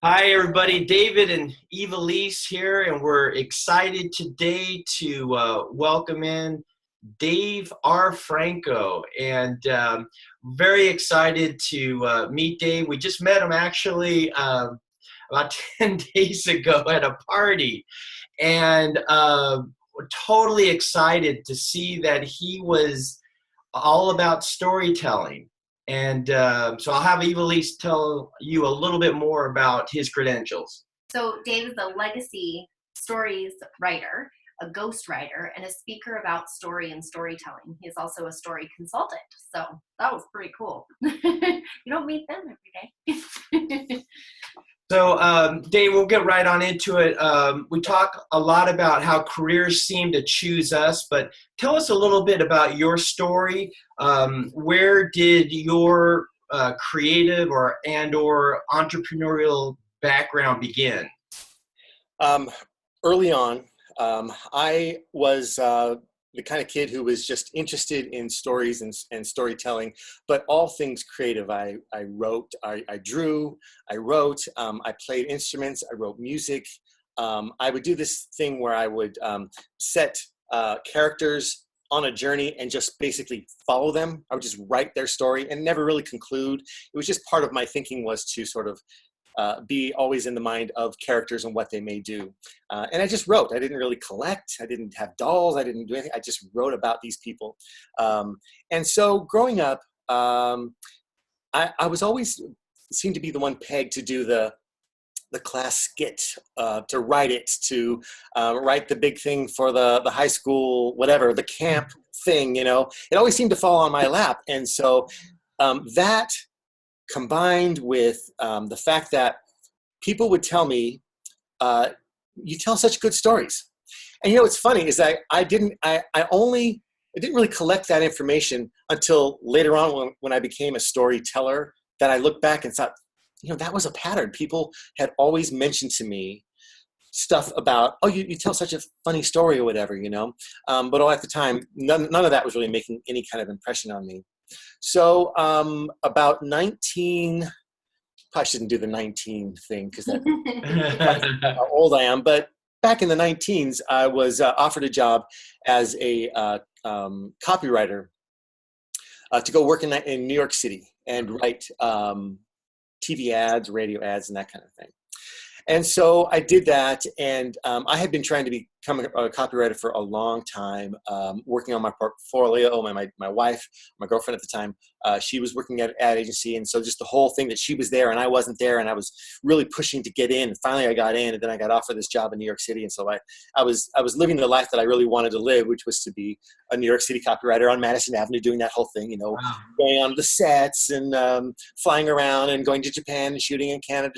Hi, everybody. David and Eva Lise here, and we're excited today to welcome in Dave R. Franco. And very excited to meet Dave. We just met him actually about 10 days ago at a party. And we're totally excited to see that he was all about storytelling. And so I'll have Eva Lise tell you a little bit more about his credentials. So Dave is a legacy stories writer, a ghostwriter, and a speaker about story and storytelling. He's also a story consultant. So that was pretty cool. You don't meet them every day. So, Dave, we'll get right on into it. We talk a lot about how careers seem to choose us, but tell us a little bit about your story. Where did your creative or entrepreneurial background begin? Early on, I was the kind of kid who was just interested in stories and storytelling, but all things creative. I wrote, I drew, I wrote, I played instruments, I wrote music. I would do this thing where I would set characters on a journey and just basically follow them. I would just write their story and never really conclude. It was just part of my thinking was to sort of be always in the mind of characters and what they may do. And I just wrote. I didn't really collect. I didn't have dolls. I didn't do anything. I just wrote about these people. And so growing up, I was always seemed to be the one pegged to do the class skit, to write it, to write the big thing for the high school, whatever, the camp thing, you know. It always seemed to fall on my lap. And so that combined with the fact that people would tell me, you tell such good stories. And you know what's funny is that I didn't really collect that information until later on when I became a storyteller, that I looked back and thought, you know, that was a pattern. People had always mentioned to me stuff about, oh, you tell such a funny story or whatever, you know. But all at the time, none of that was really making any kind of impression on me. So about 19, probably shouldn't do the 19 thing because that's how old I am, but back in the 19s, I was offered a job as a copywriter to go work in New York City and write TV ads, radio ads, and that kind of thing. And so I did that, and I had been trying to become a copywriter for a long time, working on my portfolio. My wife, my girlfriend at the time, she was working at an ad agency, and so just the whole thing that she was there and I wasn't there, and I was really pushing to get in. And finally, I got in, and then I got offered this job in New York City, and so I was living the life that I really wanted to live, which was to be a New York City copywriter on Madison Avenue, doing that whole thing, you know, wow. Going on the sets and flying around and going to Japan and shooting in Canada,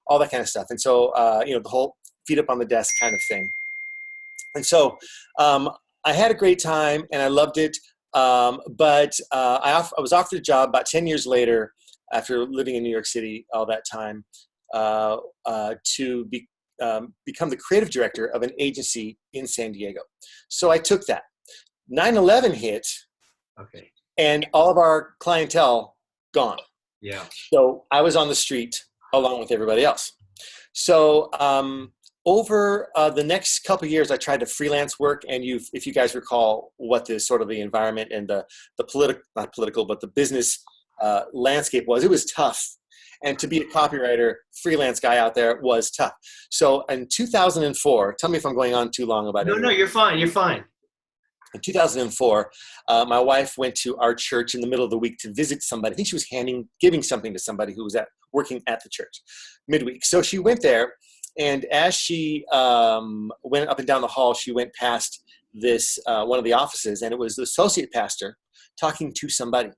all that kind of stuff. And so, you know, the whole feet up on the desk kind of thing. And so I had a great time and I loved it. But I was offered a job about 10 years later, after living in New York City all that time, to become the creative director of an agency in San Diego. So I took that. 9/11 hit, okay, and all of our clientele gone. Yeah. So I was on the street along with everybody else. So over the next couple of years, I tried to freelance work, and if you guys recall what the sort of the environment and the not political, but the business landscape was, it was tough. And to be a copywriter, freelance guy out there was tough. So in 2004, tell me if I'm going on too long about it. No, you're fine. You're fine. In 2004, my wife went to our church in the middle of the week to visit somebody. I think she was giving something to somebody who was working at the church midweek. So she went there, and as she went up and down the hall, she went past this one of the offices, and it was the associate pastor talking to somebody.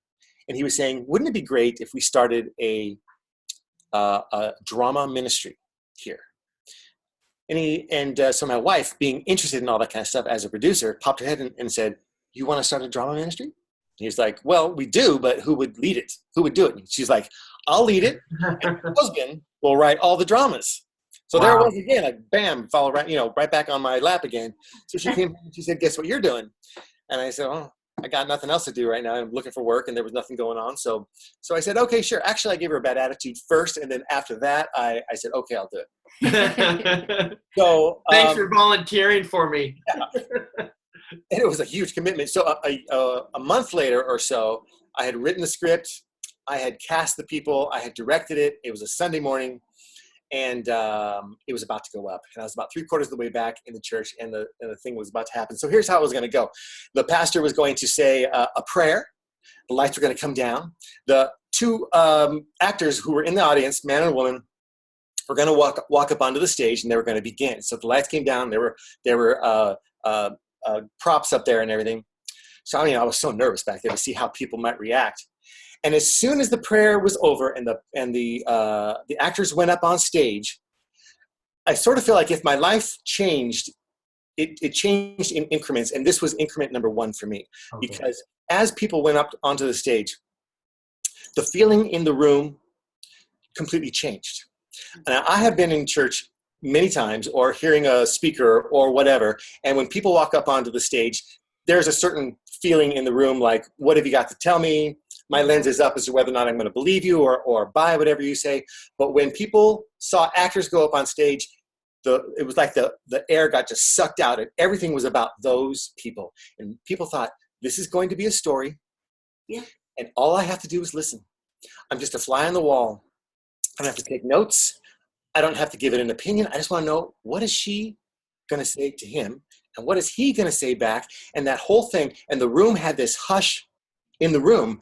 And he was saying, wouldn't it be great if we started a drama ministry here? And so my wife, being interested in all that kind of stuff as a producer, popped her head and said, you want to start a drama ministry? And he's like, well, we do, but who would lead it? Who would do it? And she's like, I'll lead it, and my husband will write all the dramas. So there it was again, like bam, fall right, right back on my lap again. So she came and she said, guess what you're doing? And I said, oh, I got nothing else to do right now. I'm looking for work, and there was nothing going on. So I said, okay, sure. Actually, I gave her a bad attitude first, and then after that, I said, okay, I'll do it. So thanks for volunteering for me. And it was a huge commitment. So a month later or so, I had written the script, I had cast the people, I had directed it. It was a Sunday morning, and it was about to go up. And I was about 3/4 of the way back in the church, and the thing was about to happen. So here's how it was going to go. The pastor was going to say a prayer. The lights were going to come down. The two actors who were in the audience, man and woman, were going to walk up onto the stage, and they were going to begin. So the lights came down. There were props up there and everything. So I was so nervous back there to see how people might react. And as soon as the prayer was over and the actors went up on stage, I sort of feel like if my life changed, it changed in increments. And this was increment number 1 for me. Okay. Because as people went up onto the stage, the feeling in the room completely changed. And I have been in church many times, or hearing a speaker or whatever, and when people walk up onto the stage, there's a certain feeling in the room like, what have you got to tell me? My lens is up as to whether or not I'm going to believe you or buy whatever you say. But when people saw actors go up on stage, it was like the air got just sucked out, and everything was about those people. And people thought, this is going to be a story, and all I have to do is listen. I'm just a fly on the wall. I don't have to take notes. I don't have to give it an opinion. I just want to know, what is she going to say to him? And what is he going to say back? And that whole thing, and the room had this hush in the room,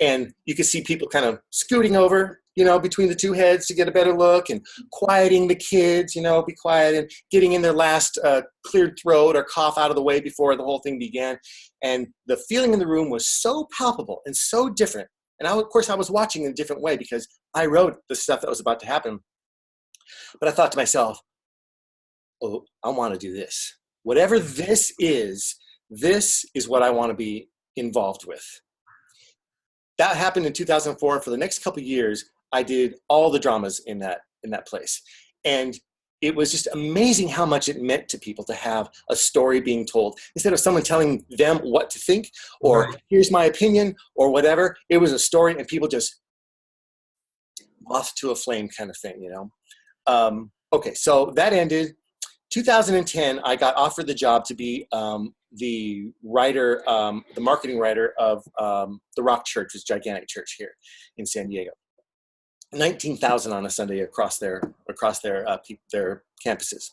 and you could see people kind of scooting over, between the two heads to get a better look, and quieting the kids, be quiet, and getting in their last cleared throat or cough out of the way before the whole thing began. And the feeling in the room was so palpable and so different. And of course, I was watching in a different way because I wrote the stuff that was about to happen. But I thought to myself, oh, I want to do this. Whatever this is what I want to be involved with. That happened in 2004. And for the next couple of years, I did all the dramas in that place. And it was just amazing how much it meant to people to have a story being told. Instead of someone telling them what to think, or here's my opinion, or whatever, it was a story, and people just moth to a flame kind of thing, Okay, so that ended. 2010, I got offered the job to be the writer, the marketing writer of the Rock Church, this gigantic church here in San Diego. 19,000 on a Sunday across their campuses.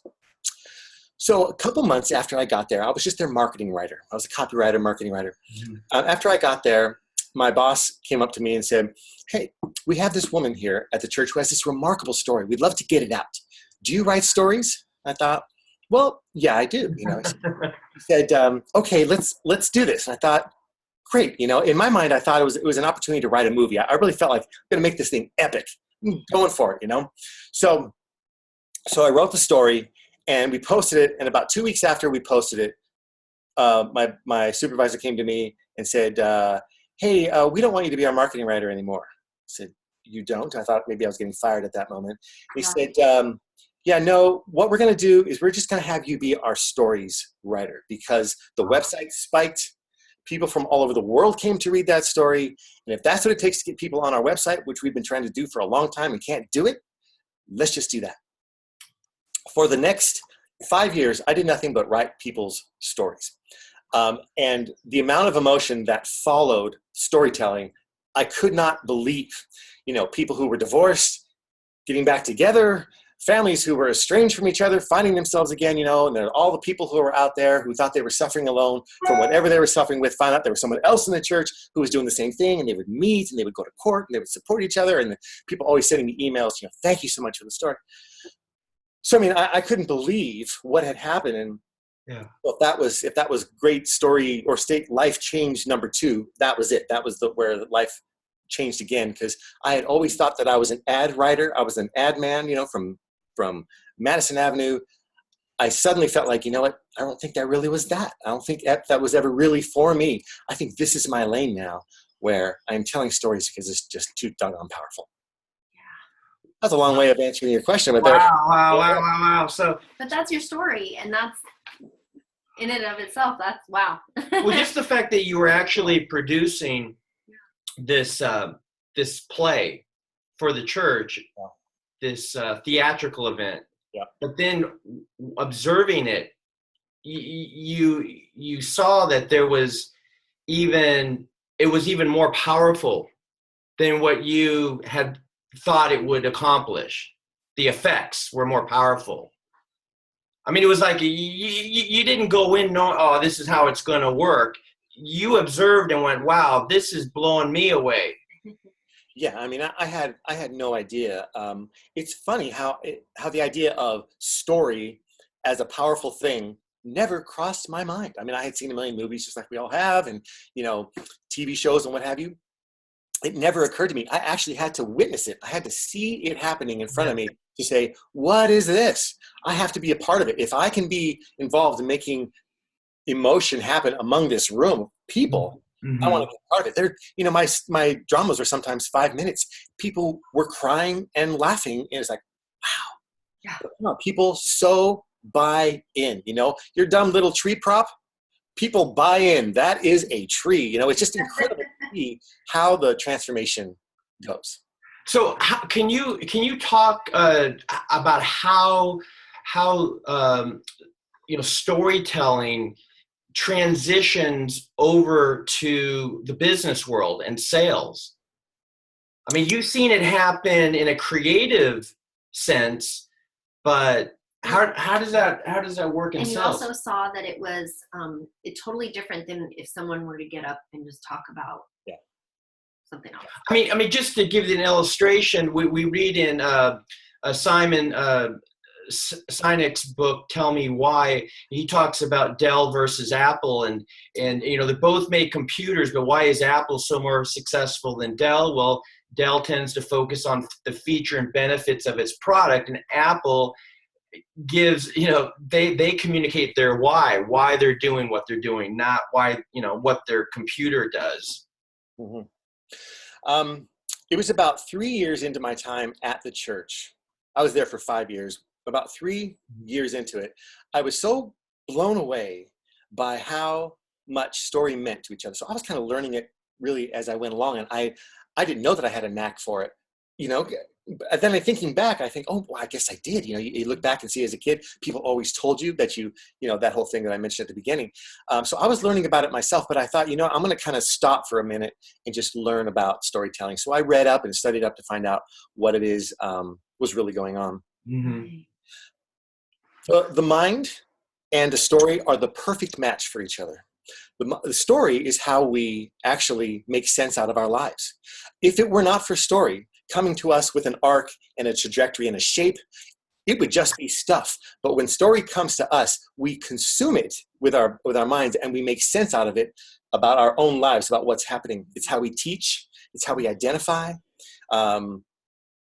So a couple months after I got there, I was just their marketing writer. I was a copywriter, marketing writer. Mm-hmm. After I got there, my boss came up to me and said, hey, we have this woman here at the church who has this remarkable story. We'd love to get it out. Do you write stories? I thought, well, yeah, I do. He said, okay, let's do this. And I thought, great. In my mind, I thought it was an opportunity to write a movie. I really felt like I'm going to make this thing epic. I'm going for it, So I wrote the story, and we posted it. And about 2 weeks after we posted it, my supervisor came to me and said, hey, we don't want you to be our marketing writer anymore. I said, you don't? I thought maybe I was getting fired at that moment. And he said, yeah, no, what we're going to do is we're just going to have you be our stories writer, because the website spiked. People from all over the world came to read that story. And if that's what it takes to get people on our website, which we've been trying to do for a long time and can't do it, let's just do that. For the next 5 years, I did nothing but write people's stories. And the amount of emotion that followed storytelling, I could not believe. People who were divorced, getting back together, families who were estranged from each other, finding themselves again, and there are all the people who were out there who thought they were suffering alone from whatever they were suffering with, found out there was someone else in the church who was doing the same thing, and they would meet, and they would go to court, and they would support each other, and people always sending me emails, thank you so much for the story. So, I couldn't believe what had happened, and if that was great story or state life change number 2, that was it. That was where life changed again, because I had always thought that I was an ad writer. I was an ad man, from Madison Avenue. I suddenly felt like, I don't think that really was that. I don't think that was ever really for me. I think this is my lane now, where I'm telling stories because it's just too doggone powerful. Yeah. That's a long way of answering your question. But wow. So, but that's your story, and that's in and of itself, that's wow. Well, just the fact that you were actually producing this this play for the church, this theatrical event, but then observing it, you saw that there was it was even more powerful than what you had thought it would accomplish. The effects were more powerful. I mean, it was like you didn't go in knowing, oh, this is how it's going to work. You observed and went, wow, this is blowing me away. Yeah, I mean, I had no idea. It's funny how the idea of story as a powerful thing never crossed my mind. I mean, I had seen a million movies just like we all have, and TV shows and what have you. It never occurred to me. I actually had to witness it. I had to see it happening in front of me to say, what is this? I have to be a part of it. If I can be involved in making emotion happen among this room of people, I want to be a part of it. My dramas were sometimes 5 minutes. People were crying and laughing, and it's like, wow. Yeah. People so buy in. Your dumb little tree prop, people buy in. That is a tree. It's just incredible to see how the transformation goes. So can you talk about how storytelling transitions over to the business world and sales? I mean, you've seen it happen in a creative sense, but how does that work in sales? And you also saw that it was totally different than if someone were to get up and just talk about something else. I mean, just to give you an illustration, we read in Simon Sinek's book, Tell Me Why. He talks about Dell versus Apple, and they both make computers, but why is Apple so more successful than Dell? Well, Dell tends to focus on the feature and benefits of its product, and Apple gives, they communicate their why they're doing what they're doing, not why, what their computer does. Mm-hmm. It was about 3 years into my time at the church. I was there for 5 years. About 3 years into it, I was so blown away by how much story meant to each other. So I was kind of learning it really as I went along, and I didn't know that I had a knack for it. And then thinking back, I think, oh, well, I guess I did. You look back and see as a kid, people always told you that that whole thing that I mentioned at the beginning. So I was learning about it myself, but I thought, I'm going to kind of stop for a minute and just learn about storytelling. So I read up and studied up to find out what it is was really going on. Mm-hmm. The mind and the story are the perfect match for each other. The story is how we actually make sense out of our lives. If it were not for story coming to us with an arc and a trajectory and a shape, it would just be stuff. But when story comes to us, we consume it with our minds, and we make sense out of it about our own lives, about what's happening. It's how we teach. It's how we identify.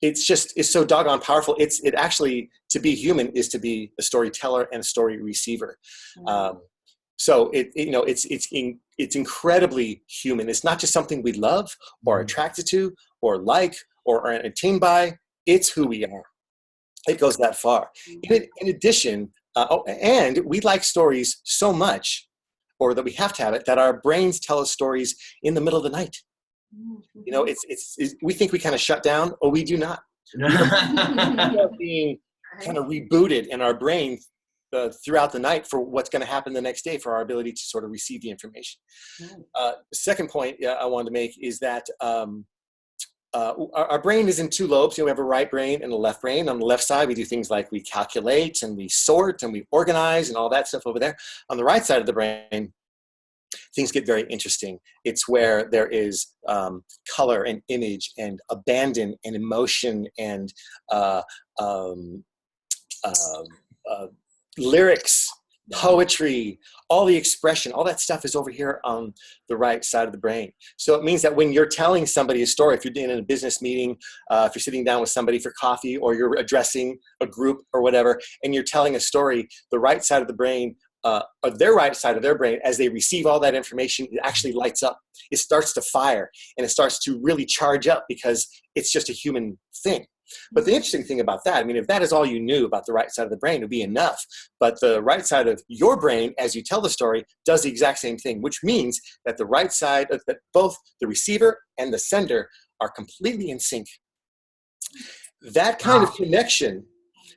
It's so doggone powerful. It actually, to be human is to be a storyteller and a story receiver. Mm-hmm. So it's incredibly human. It's not just something we love or attracted to or like or are entertained by. It's who we are. It goes that far. In addition, and we like stories so much, or that we have to have it, that our brains tell us stories in the middle of the night. We think we kind of shut down, or we do not. We are being kind of rebooted in our brain throughout the night for what's going to happen the next day, for our ability to sort of receive the information. The second point I wanted to make is that our brain is in two lobes. We have a right brain and a left brain. On the left side, we do things like we calculate and we sort and we organize and all that stuff over there. On the right side of the brain, things get very interesting. It's where there is color and image and abandon and emotion and lyrics, poetry, all the expression, all that stuff is over here on the right side of the brain. So it means that when you're telling somebody a story, if you're in a business meeting, if you're sitting down with somebody for coffee, or you're addressing a group or whatever, and you're telling a story, the right side of the brain, or their right side of their brain, as they receive all that information, it actually lights up. It starts to fire, and it starts to really charge up because it's just a human thing. But the interesting thing about that, I mean, if that is all you knew about the right side of the brain, it would be enough. But the right side of your brain, as you tell the story, does the exact same thing, which means that the right side, that both the receiver and the sender are completely in sync. That kind of connection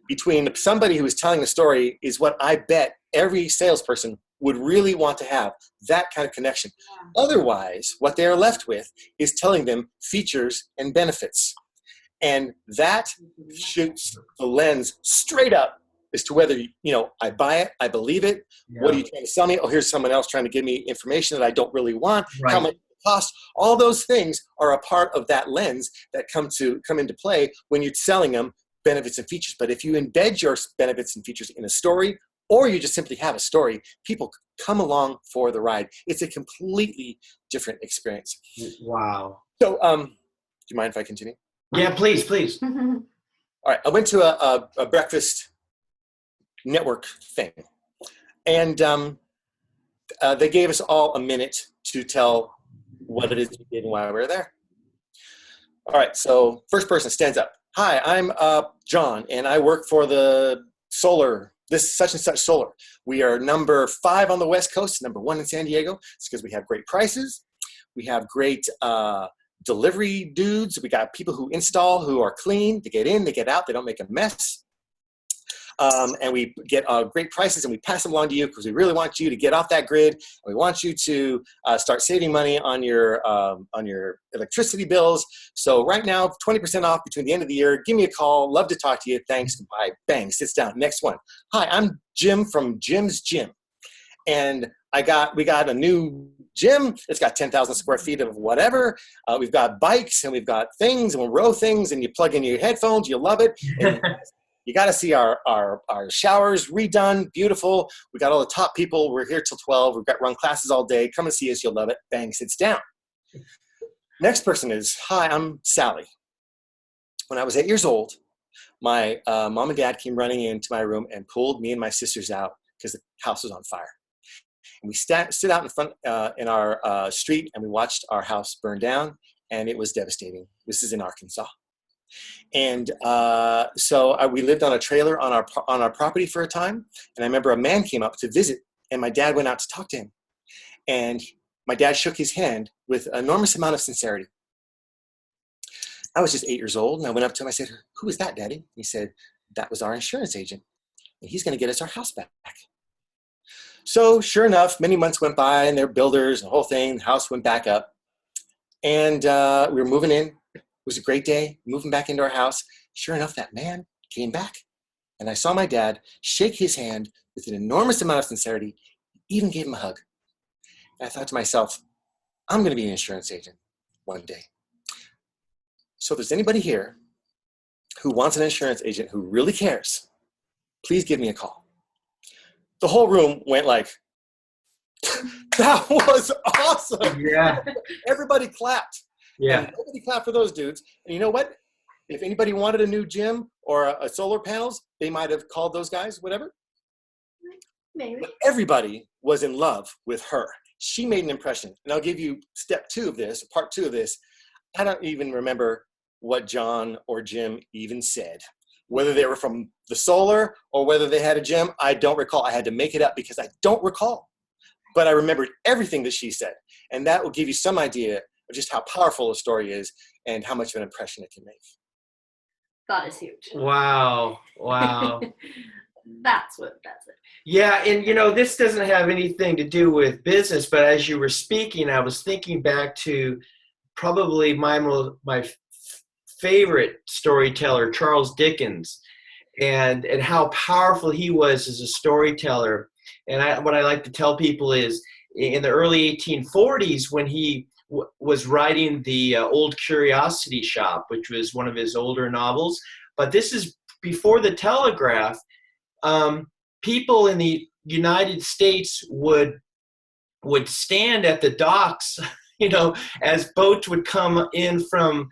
between somebody who is telling the story is what I bet every salesperson would really want to have, that kind of connection. Otherwise, what they are left with is telling them features and benefits. And that shoots the lens straight up as to whether, I buy it, I believe it. Yeah. What are you trying to sell me? Oh, here's someone else trying to give me information that I don't really want. Right. How much it costs? All those things are a part of that lens that come into play when you're selling them benefits and features. But if you embed your benefits and features in a story, or you just simply have a story, people come along for the ride. It's a completely different experience. Wow. So, do you mind if I continue? Yeah, please. Mm-hmm. All right, I went to a breakfast network thing, and they gave us all a minute to tell what it is we did and why we were there. All right, so first person stands up. Hi, I'm John, and I work for the this such and such solar. We are number 5 on the West Coast, number 1 in San Diego. It's because we have great prices. We have great delivery dudes. We got people who install, who are clean. They get in, they get out, they don't make a mess. And we get great prices, and we pass them along to you because we really want you to get off that grid. And we want you to start saving money on your electricity bills. So right now, 20% off between the end of the year. Give me a call. Love to talk to you. Thanks. Goodbye. Bang. Sits down. Next one. Hi, I'm Jim from Jim's Gym. And we got a new gym. It's got 10,000 square feet of whatever. We've got bikes, and we've got things, and we'll row things, and you plug in your headphones. You'll love it. And you got to see our showers redone, beautiful. We got all the top people. We're here till 12. We've got run classes all day. Come and see us. You'll love it. Bang, sits down. Next person is, hi, I'm Sally. When I was 8 years old, my mom and dad came running into my room and pulled me and my sisters out because the house was on fire. And we stood out in front in our street, and we watched our house burn down, and it was devastating. This is in Arkansas. And so we lived on a trailer on our property for a time. And I remember a man came up to visit, and my dad went out to talk to him. And my dad shook his hand with an enormous amount of sincerity. I was just 8 years old, and I went up to him. I said, "Who is that, Daddy?" He said, "That was our insurance agent, and he's going to get us our house back." So sure enough, many months went by, and they're builders, and the whole thing. The house went back up, and we were moving in. It was a great day, moving back into our house. Sure enough, that man came back, and I saw my dad shake his hand with an enormous amount of sincerity, even gave him a hug. And I thought to myself, I'm going to be an insurance agent one day. So if there's anybody here who wants an insurance agent who really cares, please give me a call. The whole room went like, that was awesome. Yeah. Everybody clapped. Yeah. And nobody clapped for those dudes. And you know what? If anybody wanted a new gym or a solar panels, they might have called those guys, whatever. Maybe. But everybody was in love with her. She made an impression. And I'll give you step 2 of this, part 2 of this. I don't even remember what John or Jim even said. Whether they were from the solar or whether they had a gym, I don't recall. I had to make it up because I don't recall. But I remembered everything that she said. And that will give you some idea of just how powerful a story is and how much of an impression it can make. That is huge. Wow. That's what does it. Yeah, and this doesn't have anything to do with business, but as you were speaking, I was thinking back to probably my favorite storyteller, Charles Dickens, and how powerful he was as a storyteller. And what I like to tell people is in the early 1840s, when he was writing the Old Curiosity Shop, which was one of his older novels, but this is before the telegraph. People in the United States would stand at the docks, as boats would come in from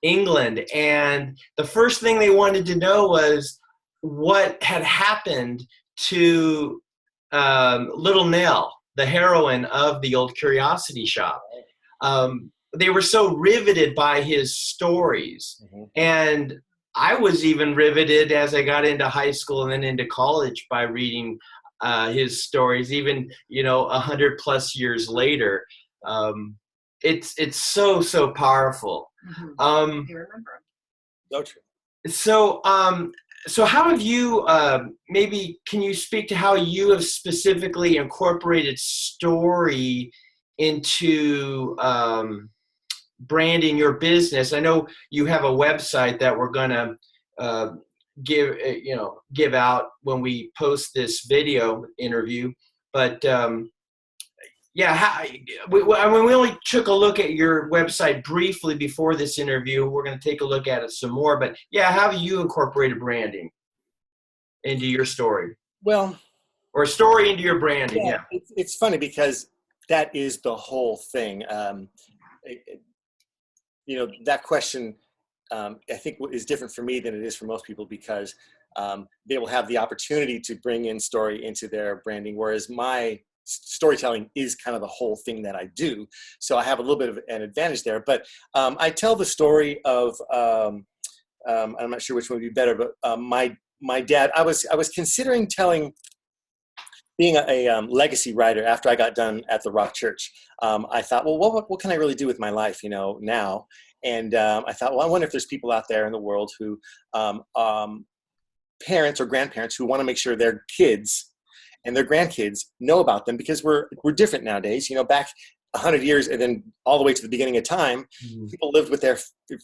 England, and the first thing they wanted to know was what had happened to Little Nell, the heroine of the Old Curiosity Shop. they were so riveted by his stories. Mm-hmm. And I was even riveted as I got into high school and then into college by reading his stories, even, 100+ years later. It's so powerful. Mm-hmm. Um, I remember. So true. so how have you, maybe can you speak to how you have specifically incorporated story into branding your business? I know you have a website that we're going to give out when we post this video interview, but yeah, we only took a look at your website briefly before this interview. We're going to take a look at it some more, but yeah, how have you incorporated branding into your story, Well, or story into your branding? Yeah. It's funny because that is the whole thing. That question, I think is different for me than it is for most people, because they will have the opportunity to bring in story into their branding, whereas my storytelling is kind of the whole thing that I do. So I have a little bit of an advantage there. But I tell the story of, I'm not sure which one would be better, but my dad, I was considering being a legacy writer after I got done at the Rock Church. I thought, well, what can I really do with my life, now? And I thought, well, I wonder if there's people out there in the world who, parents or grandparents who want to make sure their kids and their grandkids know about them, because we're different nowadays. Back 100 years and then all the way to the beginning of time, people lived with their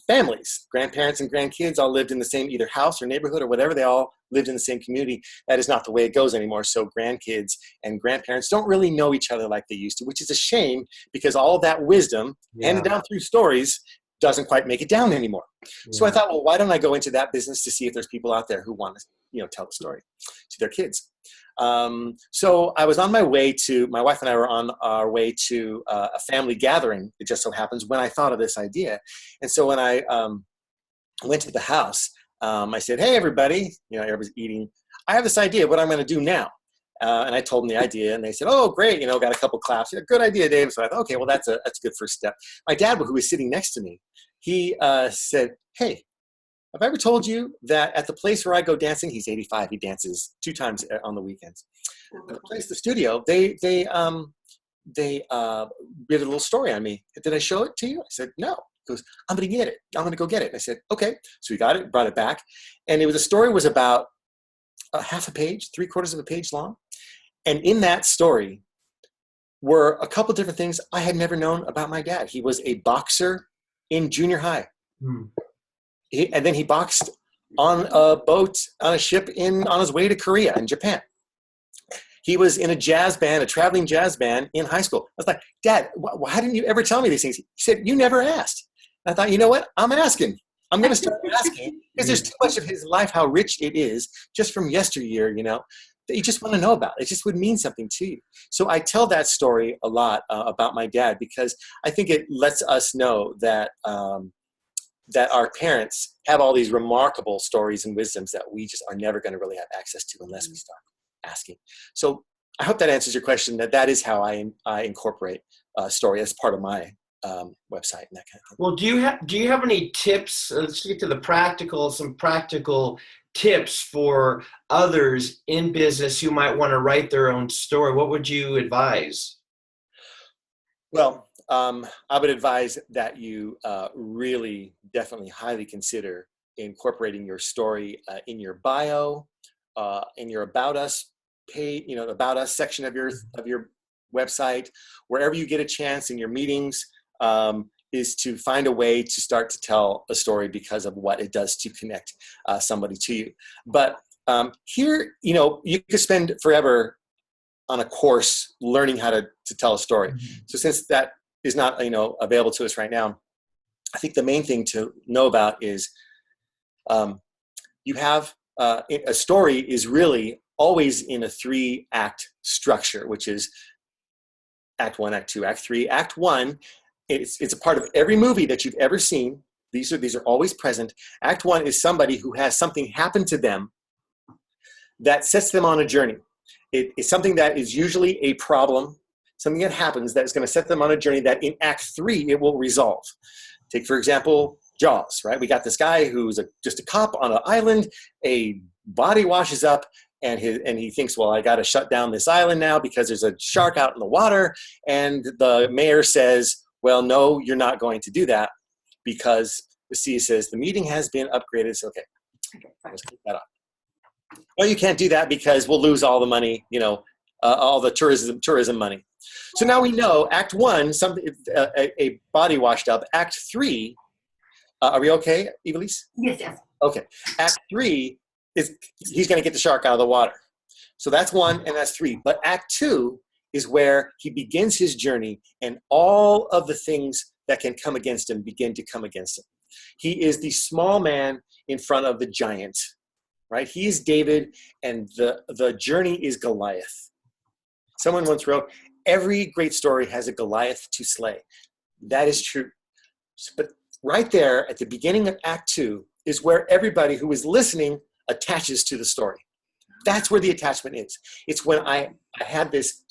families. Grandparents and grandkids all lived in the same either house or neighborhood or whatever. They all lived in the same community. That is not the way it goes anymore. So grandkids and grandparents don't really know each other like they used to, which is a shame, because all of that wisdom handed down through stories doesn't quite make it down anymore. So I thought, well, why don't I go into that business to see if there's people out there who want to, tell the story to their kids. So I was on my way to, my wife and I were on our way to a family gathering. It just so happens, when I thought of this idea. And so when I went to the house, I said, hey, everybody, everybody's eating. I have this idea what I'm going to do now. And I told them the idea, and they said, oh, great, got a couple claps. Good idea, Dave. So I thought, okay, well, that's a good first step. My dad, who was sitting next to me, he said, hey, have I ever told you that at the place where I go dancing, he's 85, he dances 2 times on the weekends. At the place, the studio, they did a little story on me. Did I show it to you? I said, no. He goes, I'm going to get it. I'm going to go get it. And I said, okay. So we got it, brought it back. And the story was about a half a page, 3/4 of a page long. And in that story were a couple different things I had never known about my dad. He was a boxer in junior high. And then he boxed on a boat, on a ship on his way to Korea and Japan. He was in a jazz band, a traveling jazz band in high school. I was like, Dad, why didn't you ever tell me these things? He said, you never asked. And I thought, you know what? I'm asking. I'm going to start asking, because there's too much of his life, how rich it is, just from yesteryear, that you just want to know about. It just would mean something to you. So I tell that story a lot about my dad, because I think it lets us know that that our parents have all these remarkable stories and wisdoms that we just are never going to really have access to unless we start asking. So I hope that answers your question, that is how I incorporate story as part of my website and that kind of thing. Well, do you have any tips? Let's get to some practical tips for others in business who might want to write their own story. What would you advise? Well, I would advise that you really definitely highly consider incorporating your story in your bio, in your About Us page, About Us section of your website, wherever you get a chance in your meetings, is to find a way to start to tell a story because of what it does to connect somebody to you. But here, you could spend forever on a course learning how to tell a story. So since that is not, available to us right now, I think the main thing to know about is you have a story is really always in a 3-act structure, which is Act 1, Act 2, Act 3. Act 1, it's a part of every movie that you've ever seen. These are always present. Act 1 is somebody who has something happen to them that sets them on a journey. It's something that is usually a problem something that happens that is going to set them on a journey that in Act 3 it will resolve. Take, for example, Jaws, right? We got this guy who's just a cop on an island. A body washes up, and he thinks, well, I got to shut down this island now because there's a shark out in the water. And the mayor says, well, no, you're not going to do that, because the sea says the meeting has been upgraded. So, okay, let's keep that up. Well, you can't do that because we'll lose all the money, all the tourism money. So now we know Act 1, a body washed up. Act 3, are we okay, Evelise? Yes. Okay. Act 3 is he's going to get the shark out of the water. So that's 1 and that's 3. But Act 2 is where he begins his journey, and all of the things that can come against him begin to come against him. He is the small man in front of the giant, right? He is David, and the journey is Goliath. Someone once wrote, every great story has a Goliath to slay. That is true. But right there at the beginning of Act 2 is where everybody who is listening attaches to the story. That's where the attachment is. It's when I had this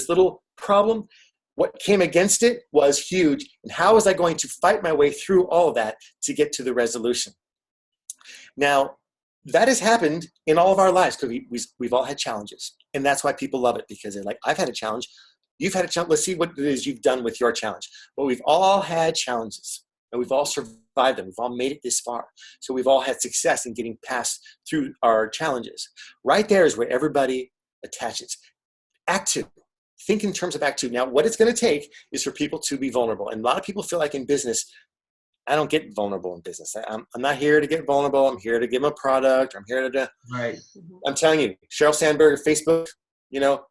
little problem. What came against it was huge. And how was I going to fight my way through all of that to get to the resolution? Now, that has happened in all of our lives, because we've all had challenges. And that's why people love it, because they're like, I've had a challenge. You've had a challenge. Let's see what it is you've done with your challenge. But we've all had challenges, and we've all survived them. We've all made it this far. So we've all had success in getting past through our challenges. Right there is where everybody attaches. Act 2. Think in terms of Act 2. Now, what it's going to take is for people to be vulnerable. And a lot of people feel like in business, I don't get vulnerable in business. I'm not here to get vulnerable. I'm here to give them a product. I'm here to. Right. I'm telling you, Sheryl Sandberg, Facebook,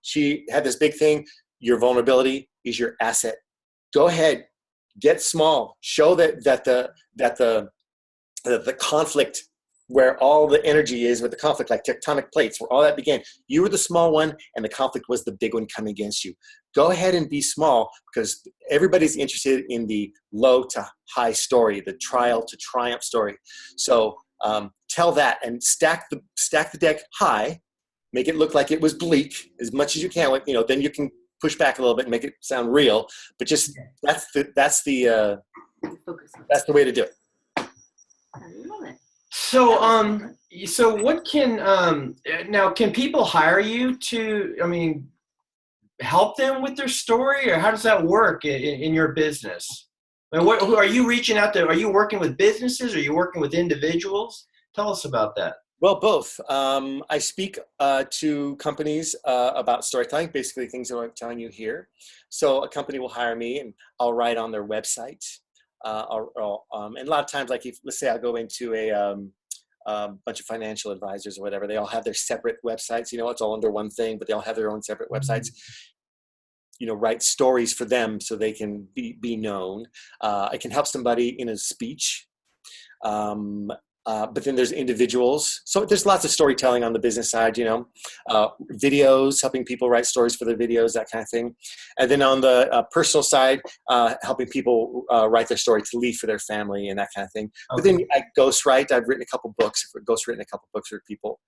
she had this big thing. Your vulnerability is your asset. Go ahead, get small. Show that the conflict, where all the energy is with the conflict, like tectonic plates, where all that began. You were the small one, and the conflict was the big one coming against you. Go ahead and be small, because everybody's interested in the low to high story, the trial to triumph story. So tell that, and stack the deck high, make it look like it was bleak as much as you can. Then you can push back a little bit and make it sound real. But just that's the way to do it. I love it. So what can people hire you to, help them with their story, or how does that work in your business? Who are you reaching out to? Are you working with businesses? Or are you working with individuals? Tell us about that. Well, both. I speak to companies about storytelling, basically things that I'm telling you here. So a company will hire me, and I'll write on their website. And a lot of times, like let's say I'll go into a bunch of financial advisors or whatever, they all have their separate websites. It's all under one thing, but they all have their own separate websites. Write stories for them so they can be known. I can help somebody in a speech. But then there's individuals. So there's lots of storytelling on the business side, videos, helping people write stories for their videos, that kind of thing. And then on the personal side, helping people write their story to leave for their family and that kind of thing. Okay. But then I ghostwrite. I've written a couple books for people.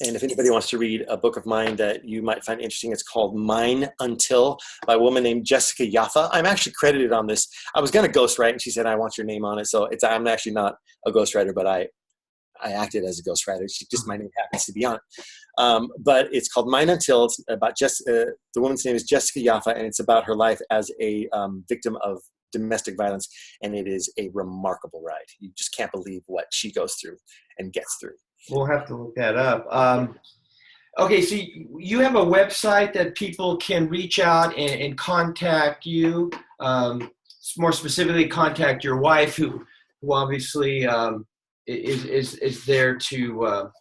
And if anybody wants to read a book of mine that you might find interesting, it's called Mine Until, by a woman named Jessica Yaffa. I'm actually credited on this. I was going to ghostwrite, and she said, I want your name on it. So I'm actually not a ghostwriter, but I acted as a ghostwriter. My name happens to be on it. But it's called Mine Until. It's about the woman's name is Jessica Yaffa, and it's about her life as a victim of domestic violence. And it is a remarkable ride. You just can't believe what she goes through and gets through. We'll have to look that up. Okay, so you have a website that people can reach out and contact you. More specifically, contact your wife, who obviously is there to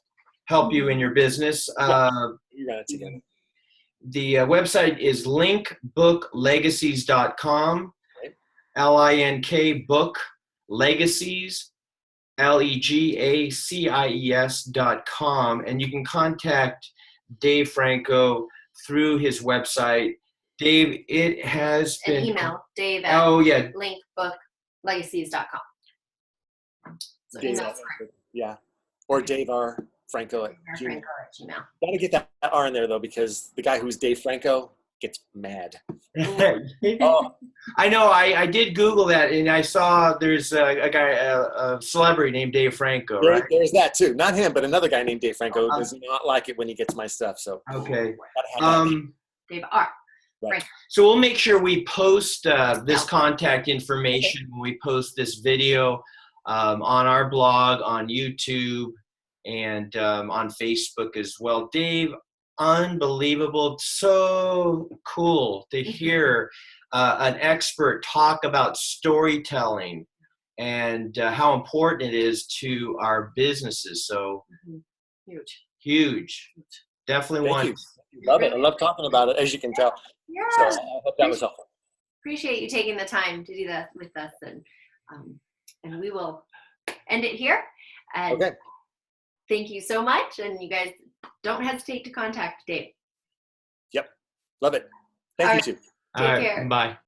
help you in your business. You got it together. The website is linkbooklegacies.com. LINK book legacies. legacies.com, and you can contact Dave Franco through his website. Dave, it has been an email, Dave at linkbooklegacies.com. So email or Dave R. Franco at Gmail. Franco at Gmail. Gotta get that R in there though, because the guy who's Dave Franco, gets mad. Oh, I know. I did Google that, and I saw there's a guy, a celebrity named Dave Franco, right? There's that too. Not him, but another guy named Dave Franco does not like it when he gets my stuff. So Okay. Dave R. Right. So we'll make sure we post this contact information when we post this video on our blog, on YouTube, and on Facebook as well. Dave, unbelievable. So cool to hear an expert talk about storytelling and how important it is to our businesses. So huge. Definitely Thank one. you. Love it. I love talking about it, as you can tell. Yeah. So I hope that was helpful. Appreciate you taking the time to do that with us, and we will end it here. And Okay. thank you so much, and you guys don't hesitate to contact Dave. Yep. Love it. Thank you too. Take care. Bye.